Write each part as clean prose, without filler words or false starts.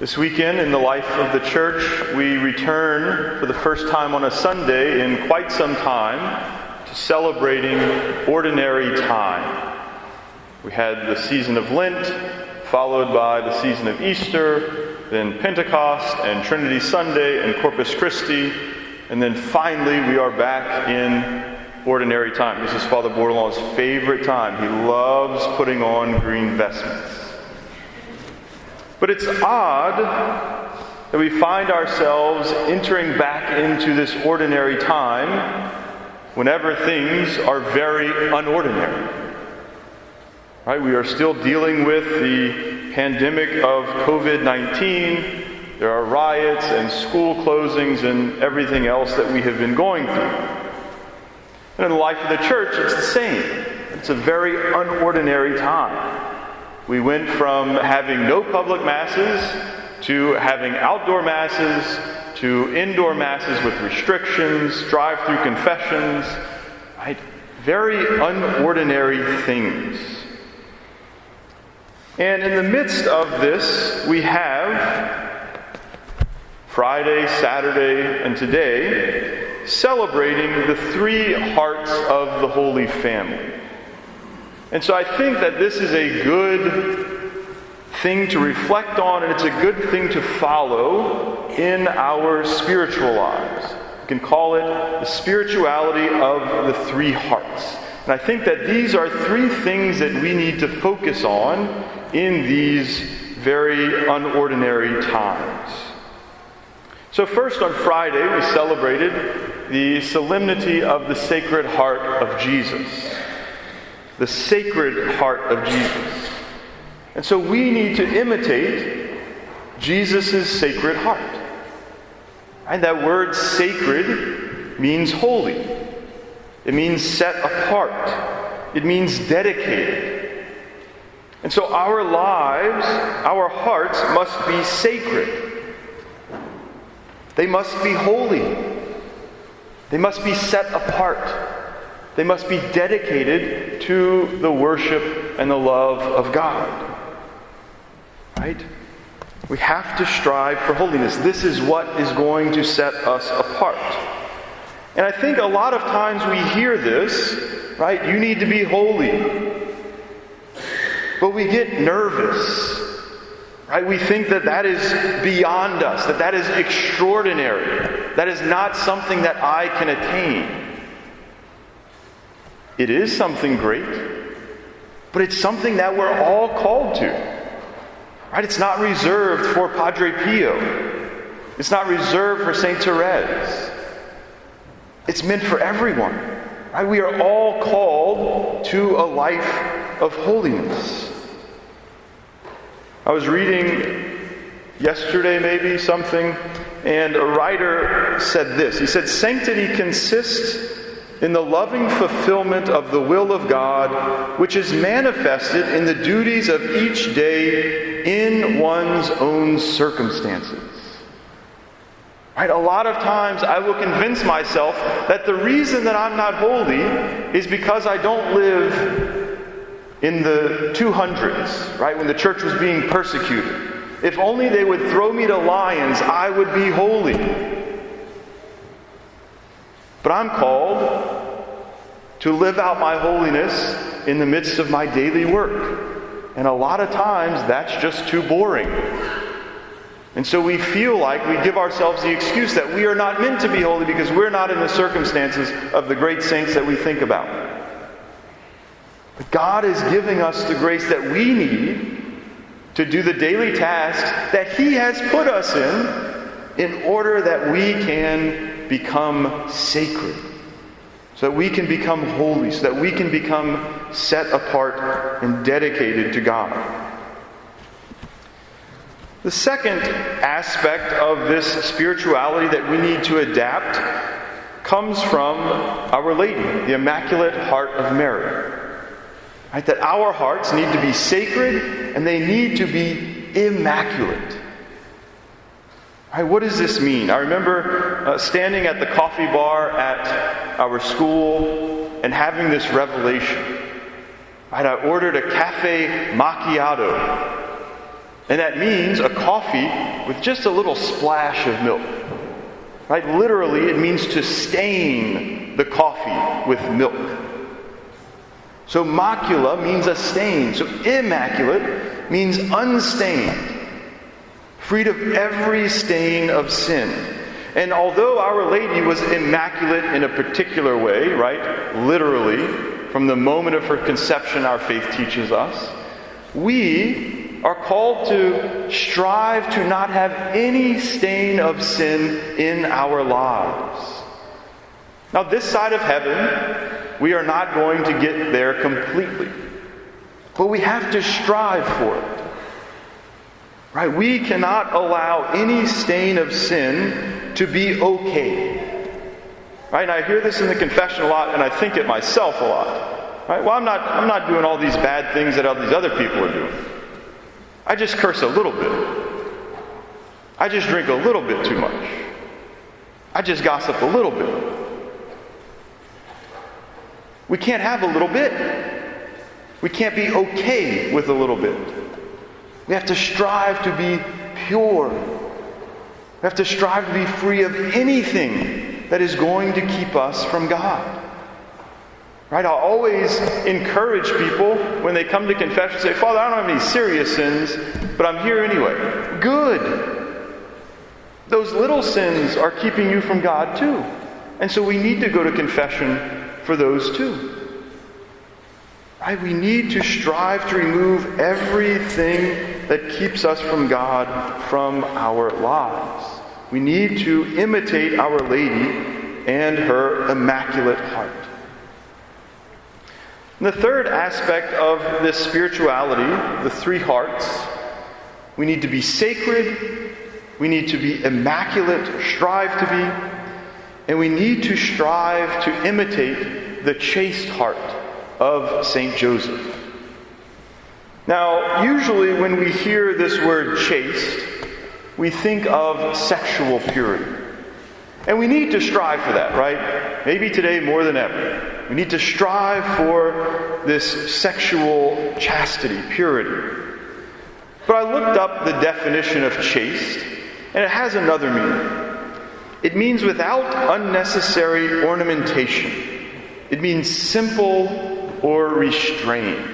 This weekend in the life of the church, we return for the first time on a Sunday in quite some time to celebrating ordinary time. We had the season of Lent, followed by the season of Easter, then Pentecost and Trinity Sunday and Corpus Christi, and then finally we are back in ordinary time. This is Father Bordelon's favorite time. He loves putting on green vestments. But it's odd that we find ourselves entering back into this ordinary time whenever things are very unordinary. Right? We are still dealing with the pandemic of COVID-19. There are riots and school closings and everything else that we have been going through. And in the life of the church, it's the same. It's a very unordinary time. We went from having no public masses to having outdoor masses to indoor masses with restrictions, drive-through confessions, right? Very unordinary things. And in the midst of this, we have Friday, Saturday, and today celebrating the three hearts of the Holy Family. And so I think that this is a good thing to reflect on, and it's a good thing to follow in our spiritual lives. You can call it the spirituality of the three hearts. And I think that these are three things that we need to focus on in these very unordinary times. So first on Friday, we celebrated the solemnity of the Sacred Heart of Jesus. The Sacred Heart of Jesus. And so we need to imitate Jesus' Sacred Heart. And that word sacred means holy. It means set apart. It means dedicated. And so our lives, our hearts must be sacred. They must be holy. They must be set apart. They must be dedicated to the worship and the love of God. Right? We have to strive for holiness. This is what is going to set us apart. And I think a lot of times we hear this, right? You need to be holy. But we get nervous. Right? We think that that is beyond us, that that is extraordinary. That is not something that I can attain. It is something great, but it's something that we're all called to. Right? It's not reserved for Padre Pio. It's not reserved for Saint Therese. It's meant for everyone. Right? We are all called to a life of holiness. I was reading yesterday maybe something, and a writer said this. He said, "Sanctity consists in the loving fulfillment of the will of God, which is manifested in the duties of each day in one's own circumstances." Right? A lot of times I will convince myself that the reason that I'm not holy is because I don't live in the 200s, right, when the church was being persecuted. If only they would throw me to lions, I would be holy. But I'm called to live out my holiness in the midst of my daily work. And a lot of times that's just too boring. And so we feel like we give ourselves the excuse that we are not meant to be holy because we're not in the circumstances of the great saints that we think about. But God is giving us the grace that we need to do the daily tasks that He has put us in order that we can become sacred, so that we can become holy, so that we can become set apart and dedicated to God. The second aspect of this spirituality that we need to adapt comes from Our Lady, the Immaculate Heart of Mary. Right? That our hearts need to be sacred and they need to be immaculate. Right, what does this mean? I remember standing at the coffee bar at our school and having this revelation. Right, I ordered a cafe macchiato. And that means a coffee with just a little splash of milk. Right? Literally, it means to stain the coffee with milk. So macula means a stain. So immaculate means unstained, freed of every stain of sin. And although Our Lady was immaculate in a particular way, right? Literally, from the moment of her conception, our faith teaches us, we are called to strive to not have any stain of sin in our lives. Now, this side of heaven, we are not going to get there completely. But we have to strive for it. Right? We cannot allow any stain of sin to be okay. Right? And I hear this in the confession a lot, and I think it myself a lot. Right? Well, I'm not doing all these bad things that all these other people are doing. I just curse a little bit. I just drink a little bit too much. I just gossip a little bit. We can't have a little bit. We can't be okay with a little bit. We have to strive to be pure. We have to strive to be free of anything that is going to keep us from God. Right? I'll always encourage people when they come to confession, say, Father, I don't have any serious sins, but I'm here anyway. Good. Those little sins are keeping you from God too. And so we need to go to confession for those too. Right? We need to strive to remove everything that keeps us from God from our lives. We need to imitate Our Lady and her immaculate heart. And the third aspect of this spirituality, the three hearts, we need to be sacred, we need to be immaculate, or strive to be, and we need to strive to imitate the chaste heart of St. Joseph. Now, usually when we hear this word chaste, we think of sexual purity. And we need to strive for that, right? Maybe today more than ever. We need to strive for this sexual chastity, purity. But I looked up the definition of chaste, and it has another meaning. It means without unnecessary ornamentation. It means simple or restrained.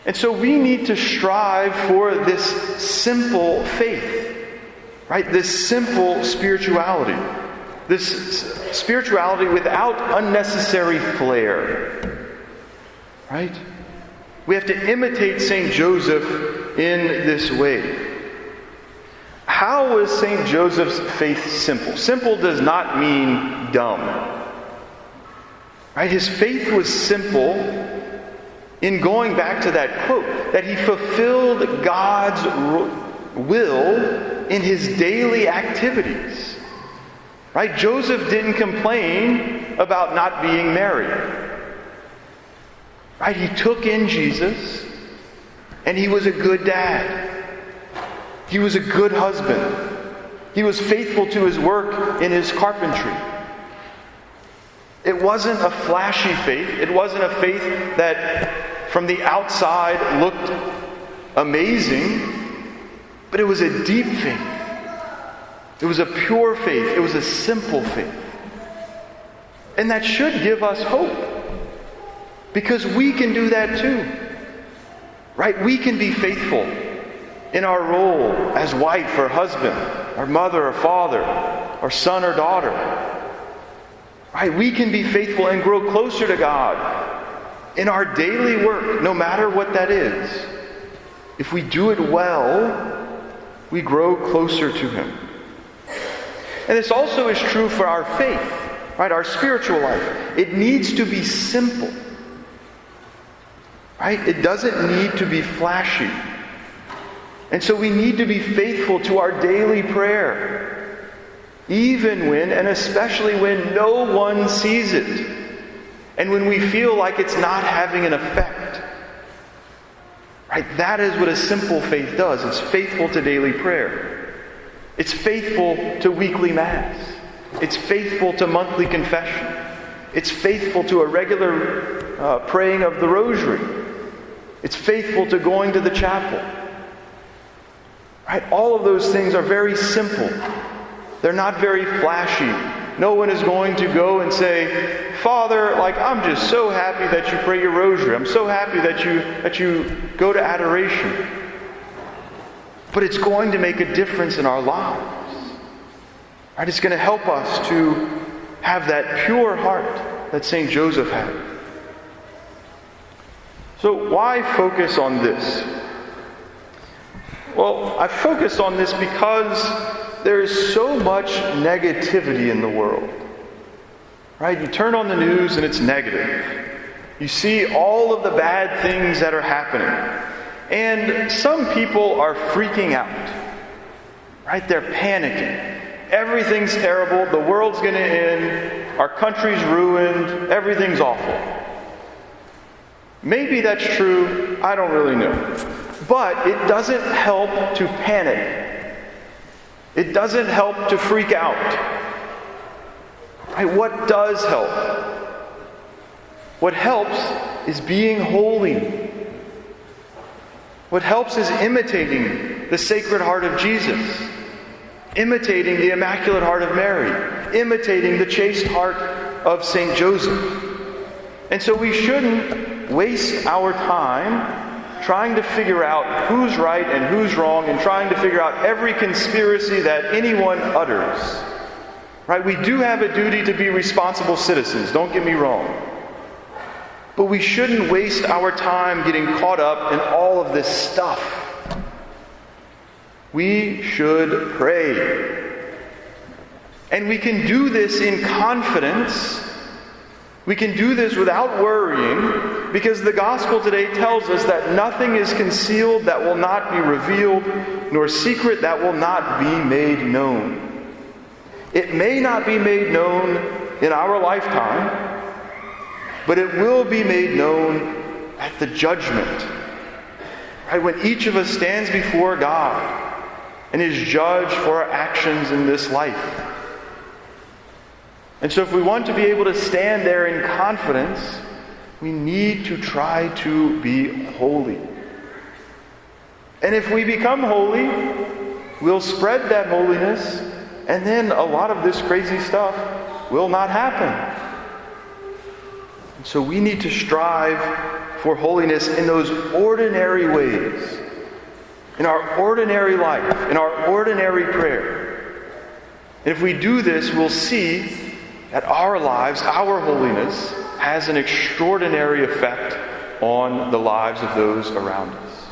And so we need to strive for this simple faith, right? This simple spirituality. This spirituality without unnecessary flair, right? We have to imitate St. Joseph in this way. How was St. Joseph's faith simple? Simple does not mean dumb. Right? His faith was simple in going back to that quote, that he fulfilled God's will in his daily activities. Right? Joseph didn't complain about not being married. Right? He took in Jesus, and he was a good dad. He was a good husband. He was faithful to his work in his carpentry. It wasn't a flashy faith. It wasn't a faith that from the outside looked amazing, but it was a deep faith. It was a pure faith. It was a simple faith. And that should give us hope, because we can do that too. Right? We can be faithful in our role as wife or husband, or mother or father, or son or daughter. Right? We can be faithful and grow closer to God in our daily work, no matter what that is. If we do it well, we grow closer to Him. And this also is true for our faith, right? Our spiritual life. It needs to be simple. Right? It doesn't need to be flashy. And so we need to be faithful to our daily prayer, even when, and especially when, no one sees it, and when we feel like it's not having an effect. Right? That is what a simple faith does. It's faithful to daily prayer. It's faithful to weekly Mass. It's faithful to monthly confession. It's faithful to a regular praying of the Rosary. It's faithful to going to the chapel. Right? All of those things are very simple. They're not very flashy. No one is going to go and say, Father, I'm just so happy that you pray your rosary. I'm so happy that you go to adoration. But it's going to make a difference in our lives. Right? It's going to help us to have that pure heart that St. Joseph had. So why focus on this? Well, I focus on this because there is so much negativity in the world. Right? You turn on the news and it's negative. You see all of the bad things that are happening. And some people are freaking out. Right? They're panicking. Everything's terrible. The world's going to end. Our country's ruined. Everything's awful. Maybe that's true. I don't really know. But it doesn't help to panic. It doesn't help to freak out. Right? What does help? What helps is being holy. What helps is imitating the Sacred Heart of Jesus, imitating the Immaculate Heart of Mary, imitating the chaste heart of St. Joseph. And so we shouldn't waste our time trying to figure out who's right and who's wrong and trying to figure out every conspiracy that anyone utters. Right? We do have a duty to be responsible citizens, don't get me wrong. But we shouldn't waste our time getting caught up in all of this stuff. We should pray. And we can do this in confidence. We can do this without worrying, because the gospel today tells us that nothing is concealed that will not be revealed, nor secret that will not be made known. It may not be made known in our lifetime, but it will be made known at the judgment. Right? When each of us stands before God and is judged for our actions in this life. And so if we want to be able to stand there in confidence, we need to try to be holy. And if we become holy, we'll spread that holiness, and then a lot of this crazy stuff will not happen. And so we need to strive for holiness in those ordinary ways, in our ordinary life, in our ordinary prayer. And if we do this, we'll see that our lives, our holiness, has an extraordinary effect on the lives of those around us.